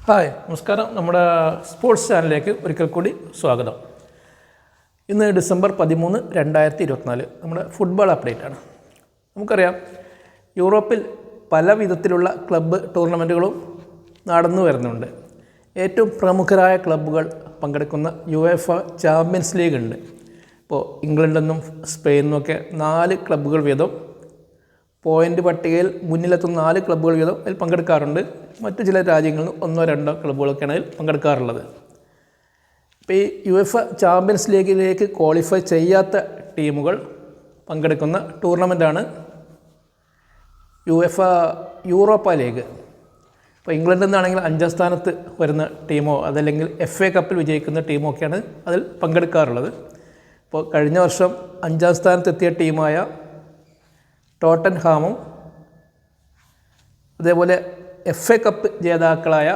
Hi നമസ്കാരം. നമ്മുടെ sports ചാനലിലേക്ക് ഒരിക്കൽ കൂടി സ്വാഗതം. ഇന്ന് ഡിസംബർ 13, 2024 നമ്മുടെ ഫുട്ബോൾ അപ്ഡേറ്റാണ്. നമുക്കറിയാം, യൂറോപ്പിൽ പല വിധത്തിലുള്ള ക്ലബ്ബ് ടൂർണമെൻറ്റുകളും നടന്നു വരുന്നുണ്ട്. ഏറ്റവും പ്രമുഖരായ ക്ലബ്ബുകൾ പങ്കെടുക്കുന്ന യുവേഫ ചാമ്പ്യൻസ് ലീഗ് ഉണ്ട്. ഇപ്പോൾ ഇംഗ്ലണ്ടെന്നും സ്പെയിനിൽ നിന്നൊക്കെ 4 ക്ലബ്ബുകൾ വീതം പോയിൻ്റ് പട്ടികയിൽ മുന്നിലെത്തുന്ന 4 ക്ലബ്ബുകൾ വീതം അതിൽ പങ്കെടുക്കാറുണ്ട്. മറ്റു ചില രാജ്യങ്ങളിൽ നിന്ന് 1-2 ക്ലബ്ബുകളൊക്കെയാണ് അതിൽ പങ്കെടുക്കാറുള്ളത്. ഇപ്പോൾ ഈ യുവേഫ ചാമ്പ്യൻസ് ലീഗിലേക്ക് ക്വാളിഫൈ ചെയ്യാത്ത ടീമുകൾ പങ്കെടുക്കുന്ന ടൂർണമെൻറ്റാണ് യുവേഫ യൂറോപ്പ ലീഗ്. ഇപ്പോൾ ഇംഗ്ലണ്ടിൽ നിന്നാണെങ്കിൽ 5ാം സ്ഥാനത്ത് വരുന്ന ടീമോ അതല്ലെങ്കിൽ FA കപ്പിൽ വിജയിക്കുന്ന ടീമോ ഒക്കെയാണ് അതിൽ പങ്കെടുക്കാറുള്ളത്. ഇപ്പോൾ കഴിഞ്ഞ വർഷം 5ാം സ്ഥാനത്തെത്തിയ ടീമായ ടോട്ടൻഹാമും അതേപോലെ FA കപ്പ് ജേതാക്കളായ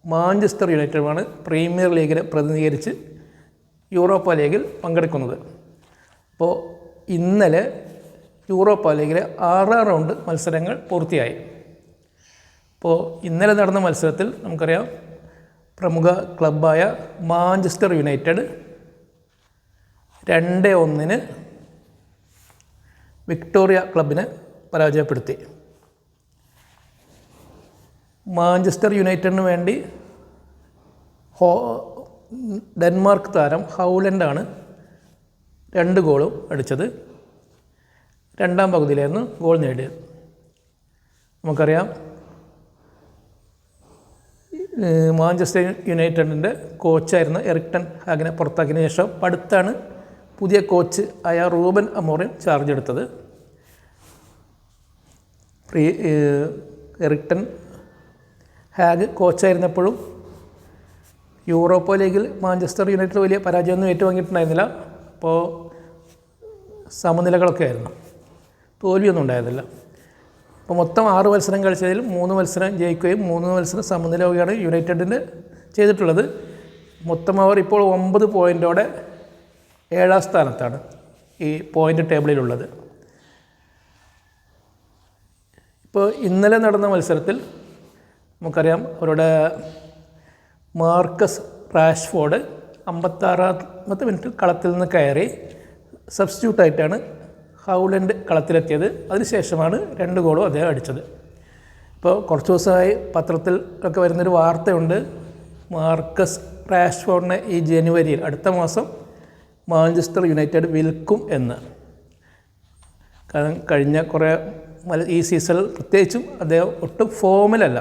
മാഞ്ചസ്റ്റർ യുണൈറ്റഡുമാണ് പ്രീമിയർ ലീഗിനെ പ്രതിനിധീകരിച്ച് യൂറോപ്പ ലീഗിൽ പങ്കെടുക്കുന്നത്. അപ്പോൾ ഇന്നലെ യൂറോപ്പ ലീഗിലെ 6ാം റൗണ്ട് മത്സരങ്ങൾ പൂർത്തിയായി. അപ്പോൾ ഇന്നലെ നടന്ന മത്സരത്തിൽ നമുക്കറിയാം, പ്രമുഖ ക്ലബ്ബായ മാഞ്ചസ്റ്റർ യുണൈറ്റഡ് 2-1 വിക്ടോറിയ ക്ലബിനെ പരാജയപ്പെടുത്തി. മാഞ്ചസ്റ്റർ യുണൈറ്റഡിന് വേണ്ടി ഡെൻമാർക്ക് താരം ഹൗലൻഡാണ് 2 ഗോളും അടിച്ചത്. 2ാം പകുതിയിലായിരുന്നു ഗോൾ നേടിയത്. നമുക്കറിയാം, മാഞ്ചസ്റ്റർ യുണൈറ്റഡിൻ്റെ കോച്ചായിരുന്ന എറിക് ടെൻ ഹാഗിനെ പുറത്താക്കിയതിന് ശേഷം അടുത്താണ് പുതിയ കോച്ച് ആയ റൂബൻ അമോറിം ചാർജ് എടുത്തത്. എറിക് ടെൻ ഹാഗ് കോച്ചായിരുന്നപ്പോഴും യൂറോപ്പ ലീഗിൽ മാഞ്ചസ്റ്റർ യുണൈറ്റഡ് വലിയ പരാജയമൊന്നും ഏറ്റുവാങ്ങിയിട്ടുണ്ടായിരുന്നില്ല. അപ്പോൾ സമനിലകളൊക്കെ ആയിരുന്നു, തോൽവിയൊന്നും ഉണ്ടായിരുന്നില്ല. അപ്പോൾ മൊത്തം 6 മത്സരം കളിച്ചതിൽ 3 മത്സരം ജയിക്കുകയും 3 മത്സരം സമനിലവുകയാണ് യുണൈറ്റഡിൻ്റെ ചെയ്തിട്ടുള്ളത്. മൊത്തം അവർ ഇപ്പോൾ 9 പോയിൻറ്റോടെ 7ാം സ്ഥാനത്താണ് ഈ പോയിൻ്റ് ടേബിളിലുള്ളത്. ഇപ്പോൾ ഇന്നലെ നടന്ന മത്സരത്തിൽ നമുക്കറിയാം, അവരുടെ മാർക്കസ് റാഷ്ഫോർഡ് 56ാമത്തെ മിനിറ്റിൽ കളത്തിൽ നിന്ന് കയറി സബ്സ്റ്റിറ്റ്യൂട്ടായിട്ടാണ് ഹൗലൻഡ് കളത്തിലെത്തിയത്. അതിനുശേഷമാണ് 2 ഗോളും അദ്ദേഹം അടിച്ചത്. ഇപ്പോൾ കുറച്ച് ദിവസമായി പത്രത്തിൽ ഒക്കെ വരുന്നൊരു വാർത്തയുണ്ട്, മാർക്കസ് റാഷ്ഫോർഡിനെ ഈ ജനുവരിയിൽ അടുത്ത മാസം മാഞ്ചസ്റ്റർ യുണൈറ്റഡ് വിൽക്കും എന്ന്. കാരണം കഴിഞ്ഞ ഈ സീസണിൽ പ്രത്യേകിച്ചും അദ്ദേഹം ഒട്ടും ഫോമിലല്ല.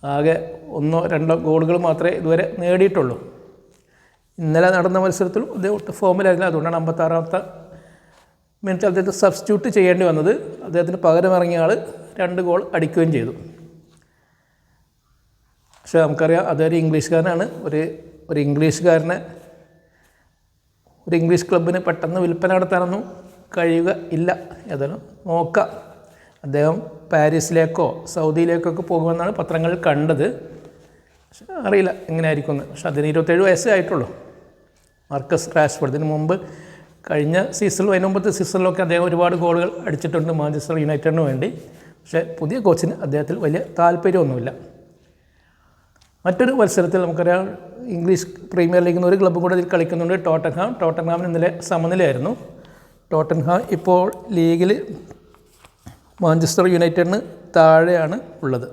ആകെ 1-2 ഗോളുകൾ മാത്രമേ ഇതുവരെ നേടിയിട്ടുള്ളൂ. ഇന്നലെ നടന്ന മത്സരത്തിലും അദ്ദേഹം ഒട്ടും ഫോമിലായിരുന്നില്ല. അതുകൊണ്ടാണ് 56ാമത്തെ മിനിറ്റ് അദ്ദേഹത്തെ സബ്സ്റ്റിറ്റ്യൂട്ട് ചെയ്യേണ്ടി വന്നത്. അദ്ദേഹത്തിന് പകരം ഇറങ്ങിയ ആൾ 2 ഗോൾ അടിക്കുകയും ചെയ്തു. പക്ഷേ നമുക്കറിയാം, അതൊരു ഇംഗ്ലീഷുകാരനാണ്. ഒരു ഇംഗ്ലീഷ് ക്ലബിന് പെട്ടെന്ന് വിൽപ്പന നടത്താനൊന്നും കഴിയുക ഇല്ല. ഏതായാലും നോക്കാം. അദ്ദേഹം പാരീസിലേക്കോ സൗദിയിലേക്കൊക്കെ പോകുമെന്നാണ് പത്രങ്ങളിൽ കണ്ടത്. പക്ഷെ അറിയില്ല എങ്ങനെയായിരിക്കുമെന്ന്. പക്ഷെ അതിന് 27 വയസ്സേ ആയിട്ടുള്ളൂ മാർക്കസ് റാഷ്ഫോർഡ്. ഇതിന് മുമ്പ് കഴിഞ്ഞ സീസണിലും അതിന് മുമ്പത്തെ സീസണിലൊക്കെ അദ്ദേഹം ഒരുപാട് ഗോളുകൾ അടിച്ചിട്ടുണ്ട് മാഞ്ചസ്റ്റർ യുണൈറ്റഡിന് വേണ്ടി. പക്ഷേ പുതിയ കോച്ചിന് അദ്ദേഹത്തിൽ വലിയ താല്പര്യമൊന്നുമില്ല. മറ്റൊരു മത്സരത്തിൽ നമുക്കറിയാം, ഇംഗ്ലീഷ് പ്രീമിയർ ലീഗിൽ നിന്ന് ഒരു ക്ലബ്ബ് കൂടെ ഇതിൽ കളിക്കുന്നുണ്ട്, ടോട്ടൻഹാം. ടോട്ടൻഹാമിന് ഇന്നലെ സമനിലയായിരുന്നു. ടോട്ടൻഹാം ഇപ്പോൾ ലീഗിൽ മാഞ്ചസ്റ്റർ യുണൈറ്റഡിന് താഴെയാണ് ഉള്ളത്.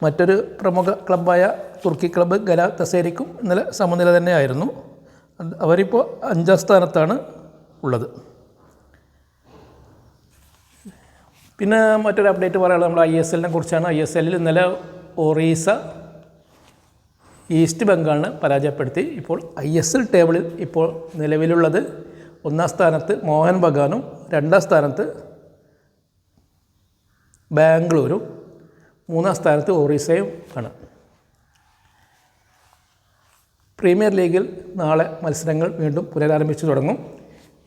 മറ്റൊരു പ്രമുഖ ക്ലബ്ബായ തുർക്കി ക്ലബ്ബ് ഗലാത്തസേരിക്കും ഇന്നലെ സമനില തന്നെയായിരുന്നു. അവരിപ്പോൾ 5ാം സ്ഥാനത്താണ് ഉള്ളത്. പിന്നെ മറ്റൊരു അപ്ഡേറ്റ് പറയാനുള്ളത് നമ്മൾ ISL കുറിച്ചാണ്. ISL ഇന്നലെ ഒറീസ ഈസ്റ്റ് ബംഗാളിനെ പരാജയപ്പെടുത്തി. ഇപ്പോൾ ISL ടേബിളിൽ ഇപ്പോൾ നിലവിലുള്ളത് 1ാം സ്ഥാനത്ത് മോഹൻ ബഗാനും 2ാം സ്ഥാനത്ത് ബാംഗ്ലൂരും 3ാം സ്ഥാനത്ത് ഒറീസയും ആണ്. പ്രീമിയർ ലീഗിൽ നാളെ മത്സരങ്ങൾ വീണ്ടും പുനരാരംഭിച്ചു തുടങ്ങും.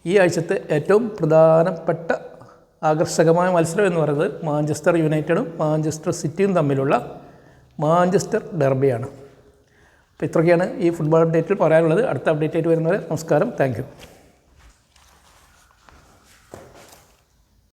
ഈ ആഴ്ചത്തെ ഏറ്റവും പ്രധാനപ്പെട്ട ആകർഷകമായ മത്സരം എന്ന് പറയുന്നത് മാഞ്ചസ്റ്റർ യുണൈറ്റഡും മാഞ്ചസ്റ്റർ സിറ്റിയും തമ്മിലുള്ള മാഞ്ചസ്റ്റർ ഡെർബിയാണ്. അപ്പോൾ ഇത്രയൊക്കെയാണ് ഈ ഫുട്ബോൾ അപ്ഡേറ്റിൽ പറയാനുള്ളത്. അടുത്ത അപ്ഡേറ്റ് ആയിട്ട് വരുന്നത്. നമസ്കാരം. Thank you.